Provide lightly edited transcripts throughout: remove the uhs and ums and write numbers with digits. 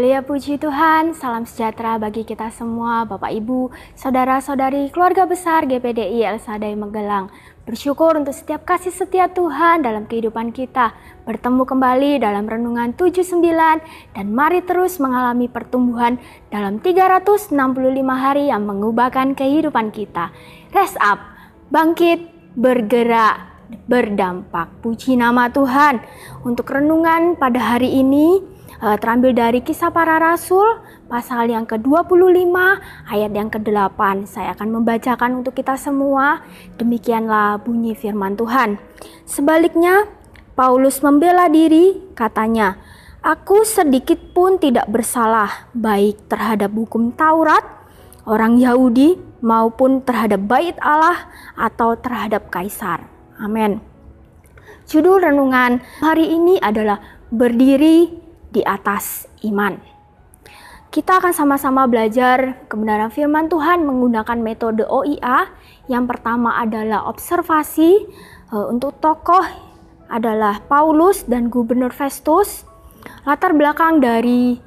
Haleluya, puji Tuhan, salam sejahtera bagi kita semua, Bapak Ibu, Saudara-saudari, keluarga besar GPDI El Shaddai Magelang. Bersyukur untuk setiap kasih setia Tuhan dalam kehidupan kita. Bertemu kembali dalam Renungan 79 dan mari terus mengalami pertumbuhan dalam 365 hari yang mengubahkan kehidupan kita. Rise up, bangkit, bergerak, berdampak. Puji nama Tuhan. Untuk renungan pada hari ini terambil dari Kisah Para Rasul pasal yang ke-25 ayat yang ke-8. Saya akan membacakan untuk kita semua. Demikianlah bunyi firman Tuhan. Sebaliknya Paulus membela diri, katanya, "Aku sedikit pun tidak bersalah, baik terhadap hukum Taurat, orang Yahudi, maupun terhadap bait Allah atau terhadap Kaisar." Amin. Judul renungan hari ini adalah berdiri di atas iman. Kita akan sama-sama belajar kebenaran firman Tuhan menggunakan metode OIA. Yang pertama adalah observasi. Untuk tokoh adalah Paulus dan Gubernur Festus. Latar belakang dari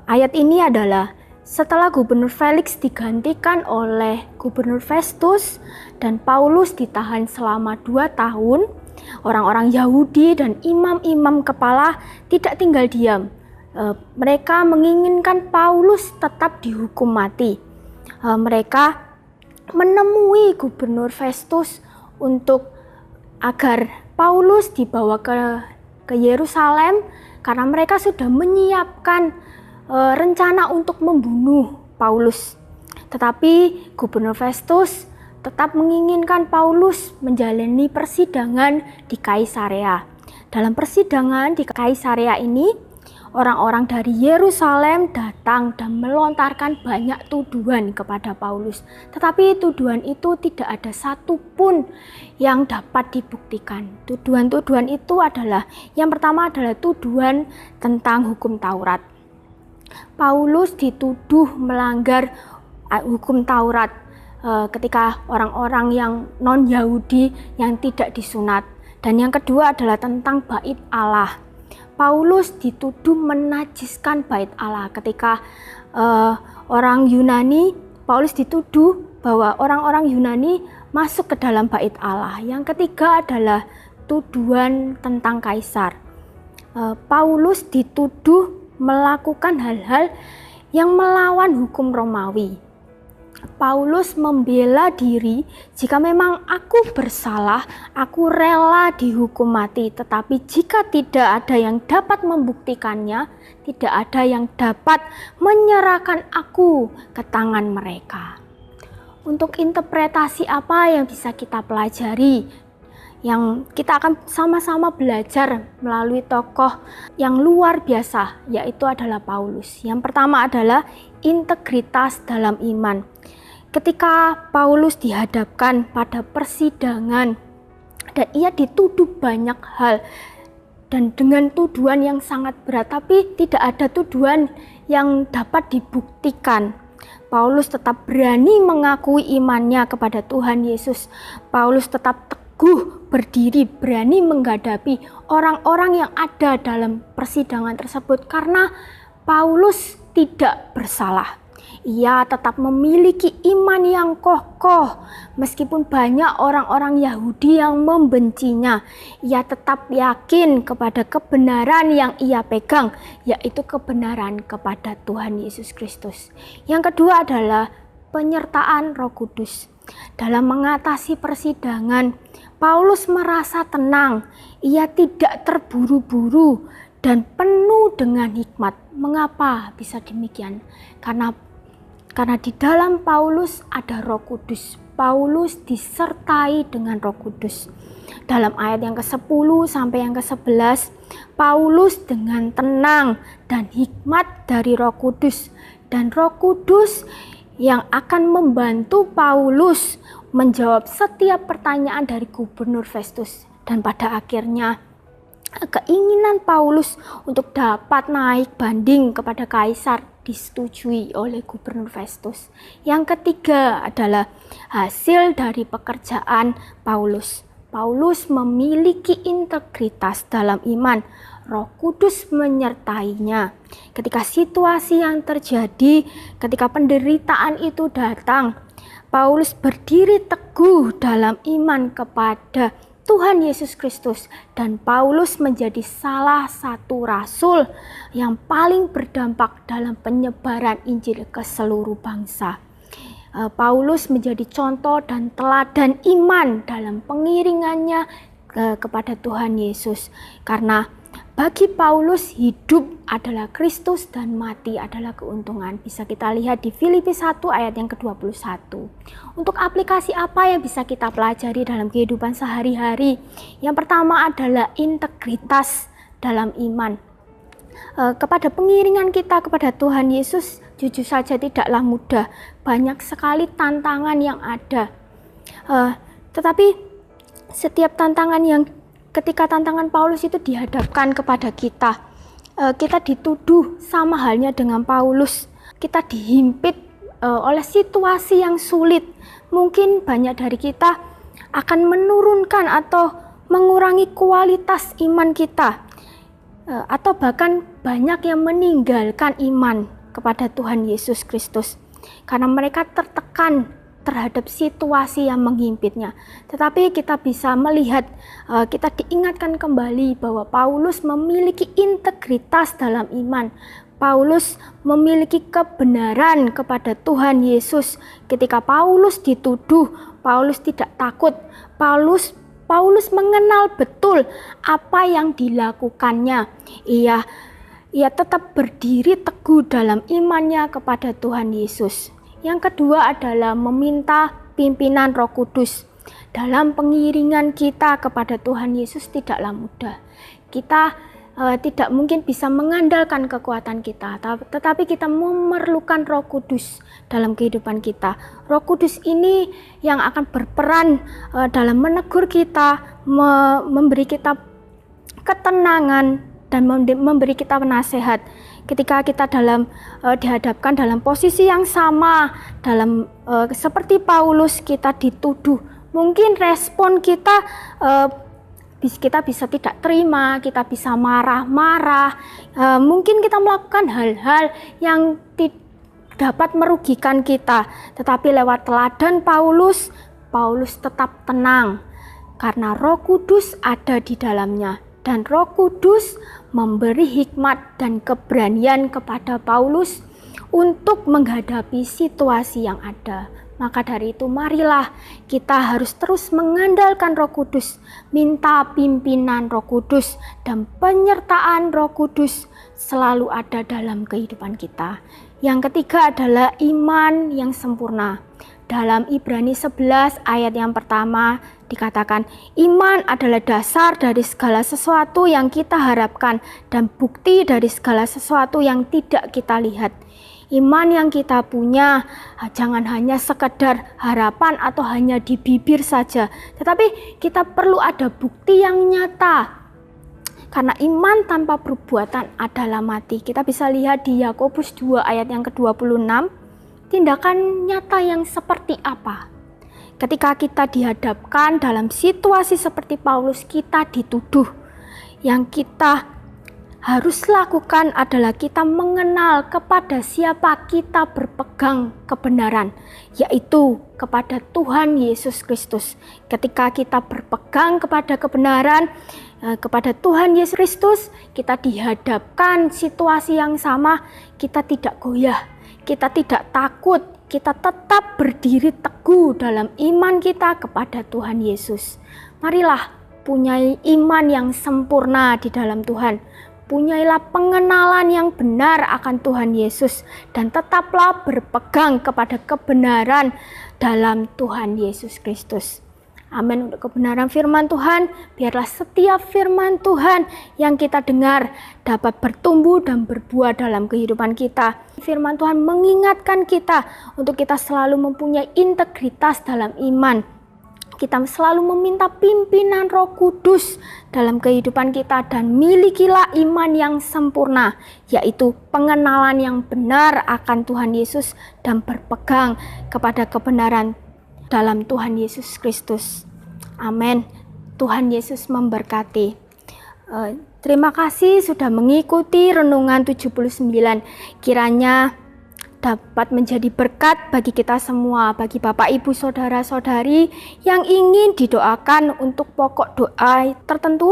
ayat ini adalah setelah Gubernur Felix digantikan oleh Gubernur Festus dan Paulus ditahan selama 2 tahun, orang-orang Yahudi dan imam-imam kepala tidak tinggal diam. Mereka menginginkan Paulus tetap dihukum mati. Mereka menemui Gubernur Festus untuk agar Paulus dibawa ke Yerusalem karena mereka sudah menyiapkan rencana untuk membunuh Paulus. Tetapi Gubernur Festus tetap menginginkan Paulus menjalani persidangan di Kaisarea. Dalam persidangan di Kaisarea ini, orang-orang dari Yerusalem datang dan melontarkan banyak tuduhan kepada Paulus. Tetapi tuduhan itu tidak ada satupun yang dapat dibuktikan. Tuduhan-tuduhan itu adalah, yang pertama adalah tuduhan tentang hukum Taurat. Paulus dituduh melanggar hukum Taurat ketika orang-orang yang non-Yahudi yang tidak disunat. Dan yang kedua adalah tentang bait Allah. Paulus dituduh menajiskan bait Allah ketika orang Yunani, Paulus dituduh bahwa orang-orang Yunani masuk ke dalam bait Allah. Yang ketiga adalah tuduhan tentang Kaisar. Paulus dituduh melakukan hal-hal yang melawan hukum Romawi. Paulus membela diri, jika memang aku bersalah, aku rela dihukum mati. Tetapi jika tidak ada yang dapat membuktikannya, tidak ada yang dapat menyerahkan aku ke tangan mereka. Untuk interpretasi apa yang bisa kita pelajari, yang kita akan sama-sama belajar melalui tokoh yang luar biasa, yaitu adalah Paulus. Yang pertama adalah integritas dalam iman. Ketika Paulus dihadapkan pada persidangan dan ia dituduh banyak hal dan dengan tuduhan yang sangat berat, tapi tidak ada tuduhan yang dapat dibuktikan, Paulus tetap berani mengakui imannya kepada Tuhan Yesus. Paulus tetap teguh berdiri, berani menghadapi orang-orang yang ada dalam persidangan tersebut karena Paulus tidak bersalah. Ia tetap memiliki iman yang kokoh meskipun banyak orang-orang Yahudi yang membencinya. Ia tetap yakin kepada kebenaran yang ia pegang, yaitu kebenaran kepada Tuhan Yesus Kristus. Yang kedua adalah penyertaan Roh Kudus. Dalam mengatasi persidangan, Paulus merasa tenang. Ia tidak terburu-buru dan penuh dengan hikmat. Mengapa bisa demikian? Karena di dalam Paulus ada Roh Kudus. Paulus disertai dengan Roh Kudus. Dalam ayat yang ke-10 sampai yang ke-11, Paulus dengan tenang dan hikmat dari Roh Kudus. Dan Roh Kudus yang akan membantu Paulus menjawab setiap pertanyaan dari Gubernur Festus. Dan pada akhirnya keinginan Paulus untuk dapat naik banding kepada Kaisar disetujui oleh Gubernur Festus. Yang ketiga adalah hasil dari pekerjaan Paulus. Paulus memiliki integritas dalam iman. Roh Kudus menyertainya. Ketika situasi yang terjadi, ketika penderitaan itu datang, Paulus berdiri teguh dalam iman kepada Tuhan Yesus Kristus, dan Paulus menjadi salah satu rasul yang paling berdampak dalam penyebaran Injil ke seluruh bangsa. Paulus menjadi contoh dan teladan iman dalam pengiringannya kepada Tuhan Yesus, karena bagi Paulus hidup adalah Kristus dan mati adalah keuntungan. Bisa kita lihat di Filipi 1 ayat yang ke-21. Untuk aplikasi apa yang bisa kita pelajari dalam kehidupan sehari-hari? Yang pertama adalah integritas dalam iman. Kepada pengiringan kita kepada Tuhan Yesus jujur saja tidaklah mudah. Banyak sekali tantangan yang ada. Tetapi setiap tantangan yang ketika tantangan Paulus itu dihadapkan kepada kita, kita dituduh sama halnya dengan Paulus. Kita dihimpit oleh situasi yang sulit. Mungkin banyak dari kita akan menurunkan atau mengurangi kualitas iman kita, atau bahkan banyak yang meninggalkan iman kepada Tuhan Yesus Kristus karena mereka tertekan terhadap situasi yang menghimpitnya. Tetapi kita bisa melihat, kita diingatkan kembali bahwa Paulus memiliki integritas dalam iman. Paulus memiliki kebenaran kepada Tuhan Yesus. Ketika Paulus dituduh, Paulus tidak takut. Paulus mengenal betul apa yang dilakukannya. Ia tetap berdiri teguh dalam imannya kepada Tuhan Yesus. Yang kedua adalah meminta pimpinan Roh Kudus. Dalam pengiringan kita kepada Tuhan Yesus tidaklah mudah. Kita tidak mungkin bisa mengandalkan kekuatan kita, tetapi kita memerlukan Roh Kudus dalam kehidupan kita. Roh Kudus ini yang akan berperan dalam menegur kita, memberi kita ketenangan, dan memberi kita nasihat. Ketika kita dihadapkan dalam posisi yang sama, seperti Paulus, kita dituduh, mungkin respon kita bisa tidak terima, kita bisa marah-marah, mungkin kita melakukan hal-hal yang dapat merugikan kita. Tetapi lewat teladan Paulus tetap tenang karena Roh Kudus ada di dalamnya. Dan Roh Kudus memberi hikmat dan keberanian kepada Paulus untuk menghadapi situasi yang ada. Maka dari itu marilah kita harus terus mengandalkan Roh Kudus, minta pimpinan Roh Kudus, dan penyertaan Roh Kudus selalu ada dalam kehidupan kita. Yang ketiga adalah iman yang sempurna. Dalam Ibrani 11 ayat yang pertama dikatakan, iman adalah dasar dari segala sesuatu yang kita harapkan dan bukti dari segala sesuatu yang tidak kita lihat. Iman yang kita punya jangan hanya sekedar harapan atau hanya di bibir saja, tetapi kita perlu ada bukti yang nyata. Karena iman tanpa perbuatan adalah mati. Kita bisa lihat di Yakobus 2 ayat yang ke-26. Tindakan nyata yang seperti apa? Ketika kita dihadapkan dalam situasi seperti Paulus, kita dituduh. Yang kita harus lakukan adalah kita mengenal kepada siapa kita berpegang kebenaran, yaitu kepada Tuhan Yesus Kristus. Ketika kita berpegang kepada kebenaran, kepada Tuhan Yesus Kristus, kita dihadapkan situasi yang sama, kita tidak goyah. Kita tidak takut, kita tetap berdiri teguh dalam iman kita kepada Tuhan Yesus. Marilah punyai iman yang sempurna di dalam Tuhan. Punyailah pengenalan yang benar akan Tuhan Yesus. Dan tetaplah berpegang kepada kebenaran dalam Tuhan Yesus Kristus. Amin. Untuk kebenaran firman Tuhan, biarlah setiap firman Tuhan yang kita dengar dapat bertumbuh dan berbuah dalam kehidupan kita. Firman Tuhan mengingatkan kita untuk kita selalu mempunyai integritas dalam iman. Kita selalu meminta pimpinan Roh Kudus dalam kehidupan kita dan milikilah iman yang sempurna, yaitu pengenalan yang benar akan Tuhan Yesus dan berpegang kepada kebenaran dalam Tuhan Yesus Kristus. Amin. Tuhan Yesus memberkati. Terima kasih sudah mengikuti renungan 79. Kiranya dapat menjadi berkat bagi kita semua, bagi Bapak Ibu Saudara-saudari yang ingin didoakan untuk pokok doa tertentu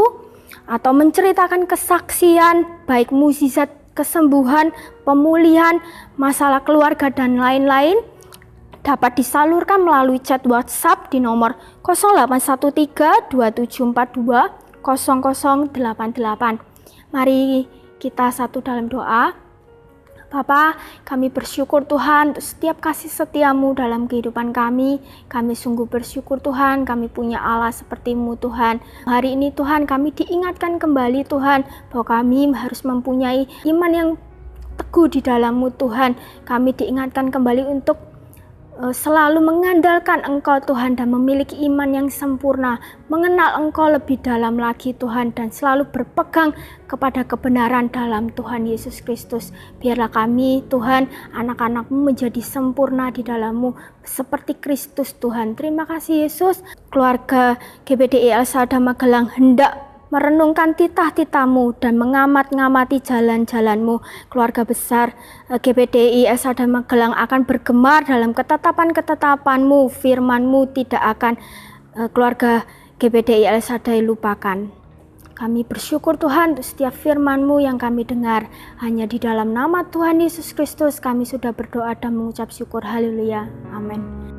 atau menceritakan kesaksian baik mukjizat kesembuhan, pemulihan, masalah keluarga dan lain-lain, dapat disalurkan melalui chat WhatsApp di nomor 0813 2742 0088. Mari kita satu dalam doa. Bapa, kami bersyukur Tuhan untuk setiap kasih setiamu dalam kehidupan kami. Kami sungguh bersyukur Tuhan, kami punya Allah seperti-Mu Tuhan. Hari ini Tuhan kami diingatkan kembali Tuhan, bahwa kami harus mempunyai iman yang teguh di dalam-Mu Tuhan. Kami diingatkan kembali untuk selalu mengandalkan Engkau Tuhan dan memiliki iman yang sempurna, mengenal Engkau lebih dalam lagi Tuhan, dan selalu berpegang kepada kebenaran dalam Tuhan Yesus Kristus. Biarlah kami Tuhan, anak-anak-Mu menjadi sempurna di dalam-Mu seperti Kristus Tuhan. Terima kasih Yesus. Keluarga GPDI El Shaddai Magelang hendak merenungkan titah-titah-Mu dan mengamat-ngamati jalan-jalan-Mu. Keluarga besar GPDI El Shaddai Magelang akan bergemar dalam ketetapan-ketetapan-Mu. Firman-Mu tidak akan keluarga GPDI El Shaddai lupakan. Kami bersyukur Tuhan untuk setiap firman-Mu yang kami dengar. Hanya di dalam nama Tuhan Yesus Kristus kami sudah berdoa dan mengucap syukur. Haleluya. Amin.